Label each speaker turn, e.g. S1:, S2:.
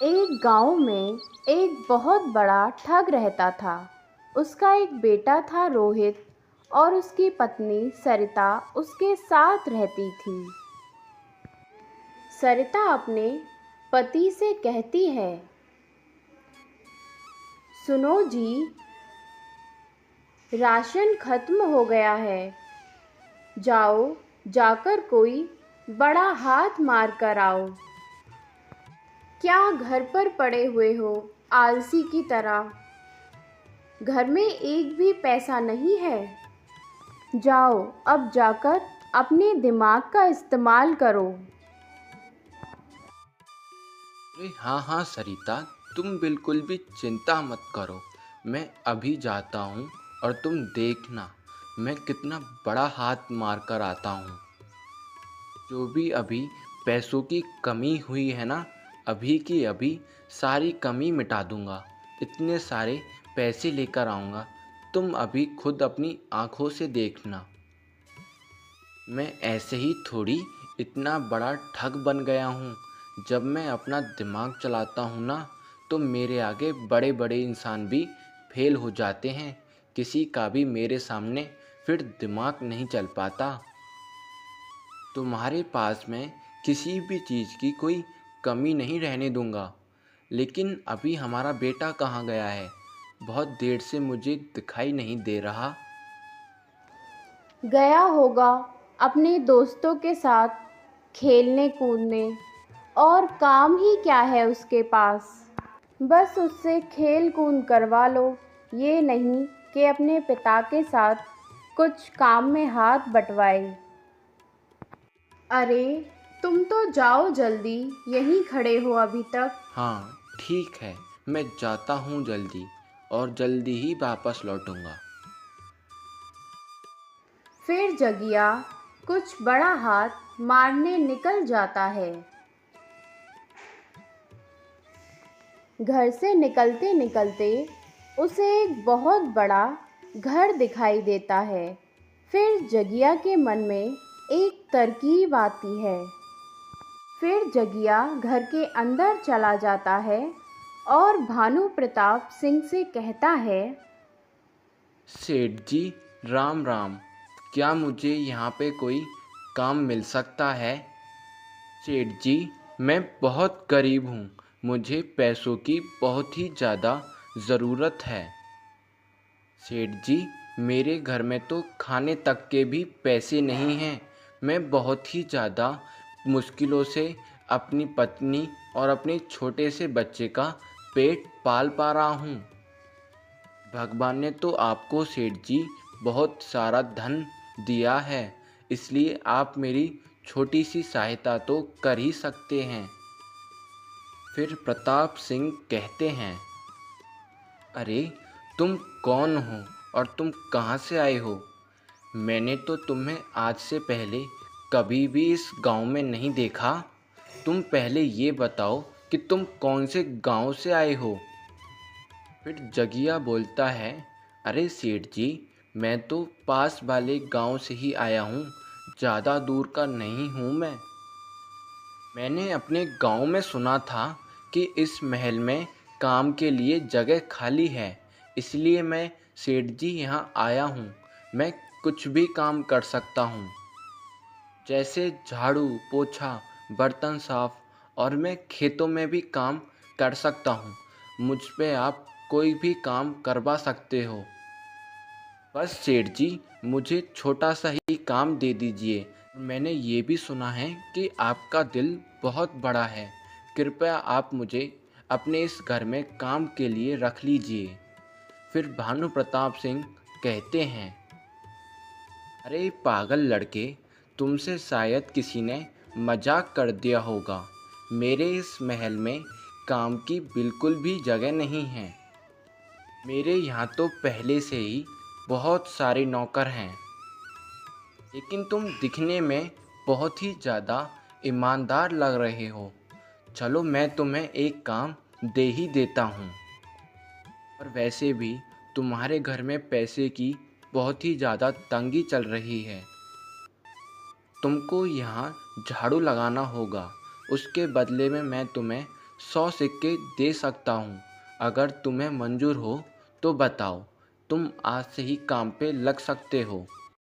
S1: एक गांव में एक बहुत बड़ा ठग रहता था। उसका एक बेटा था रोहित और उसकी पत्नी सरिता उसके साथ रहती थी। सरिता अपने पति से कहती है, सुनो जी, राशन खत्म हो गया है। जाओ, जाकर कोई बड़ा हाथ मार कर आओ। क्या घर पर पड़े हुए हो आलसी की तरह? घर में एक भी पैसा नहीं है। जाओ, अब जाकर अपने दिमाग का इस्तेमाल करो।
S2: अरे हाँ हाँ सरिता, तुम बिल्कुल भी चिंता मत करो। मैं अभी जाता हूँ और तुम देखना मैं कितना बड़ा हाथ मार कर आता हूँ। जो भी अभी पैसों की कमी हुई है ना, अभी की अभी सारी कमी मिटा दूँगा। इतने सारे पैसे लेकर आऊँगा, तुम अभी खुद अपनी आँखों से देखना। मैं ऐसे ही थोड़ी इतना बड़ा ठग बन गया हूँ। जब मैं अपना दिमाग चलाता हूँ ना, तो मेरे आगे बड़े बड़े इंसान भी फेल हो जाते हैं। किसी का भी मेरे सामने फिर दिमाग नहीं चल पाता। तुम्हारे पास मैं किसी भी चीज़ की कोई कमी नहीं रहने दूंगा। लेकिन अभी हमारा बेटा कहाँ गया है? बहुत देर से मुझे दिखाई नहीं दे रहा।
S1: गया होगा अपने दोस्तों के साथ खेलने कूदने। और काम ही क्या है उसके पास? बस उससे खेल कूद करवा लो। ये नहीं कि अपने पिता के साथ कुछ काम में हाथ बटवाए। अरे, तुम तो जाओ जल्दी, यहीं खड़े हो अभी तक।
S2: हाँ ठीक है, मैं जाता हूँ जल्दी और जल्दी ही वापस लौटूंगा।
S1: फिर जगिया कुछ बड़ा हाथ मारने निकल जाता है। घर से निकलते निकलते उसे एक बहुत बड़ा घर दिखाई देता है। फिर जगिया के मन में एक तरकीब आती है। फिर जगिया घर के अंदर चला जाता है और भानु प्रताप सिंह से कहता है,
S2: सेठ जी, राम राम। क्या मुझे यहाँ पे कोई काम मिल सकता है? सेठ जी, मैं बहुत गरीब हूँ। मुझे पैसों की बहुत ही ज़्यादा ज़रूरत है। सेठ जी, मेरे घर में तो खाने तक के भी पैसे नहीं हैं। मैं बहुत ही ज़्यादा मुश्किलों से अपनी पत्नी और अपने छोटे से बच्चे का पेट पाल पा रहा हूँ। भगवान ने तो आपको सेठ जी बहुत सारा धन दिया है, इसलिए आप मेरी छोटी सी सहायता तो कर ही सकते हैं। फिर प्रताप सिंह कहते हैं, अरे तुम कौन हो और तुम कहाँ से आए हो? मैंने तो तुम्हें आज से पहले कभी भी इस गांव में नहीं देखा। तुम पहले ये बताओ कि तुम कौन से गांव से आए हो? फिर जगिया बोलता है, अरे सेठ जी, मैं तो पास वाले गांव से ही आया हूँ, ज़्यादा दूर का नहीं हूँ मैं। मैंने अपने गांव में सुना था कि इस महल में काम के लिए जगह खाली है, इसलिए मैं सेठ जी यहाँ आया हूँ। मैं कुछ भी काम कर सकता हूँ, जैसे झाड़ू पोछा, बर्तन साफ, और मैं खेतों में भी काम कर सकता हूँ। मुझ पे आप कोई भी काम करवा सकते हो। बस सेठ जी, मुझे छोटा सा ही काम दे दीजिए। मैंने ये भी सुना है कि आपका दिल बहुत बड़ा है। कृपया आप मुझे अपने इस घर में काम के लिए रख लीजिए। फिर भानु प्रताप सिंह कहते हैं, अरे पागल लड़के, तुमसे शायद किसी ने मजाक कर दिया होगा। मेरे इस महल में काम की बिल्कुल भी जगह नहीं है। मेरे यहाँ तो पहले से ही बहुत सारे नौकर हैं। लेकिन तुम दिखने में बहुत ही ज़्यादा ईमानदार लग रहे हो। चलो मैं तुम्हें एक काम दे ही देता हूँ। और वैसे भी तुम्हारे घर में पैसे की बहुत ही ज़्यादा तंगी चल रही है। तुमको यहाँ झाड़ू लगाना होगा। उसके बदले में मैं तुम्हें 100 सिक्के दे सकता हूँ। अगर तुम्हें मंजूर हो तो बताओ, तुम आज से ही काम पे लग सकते हो।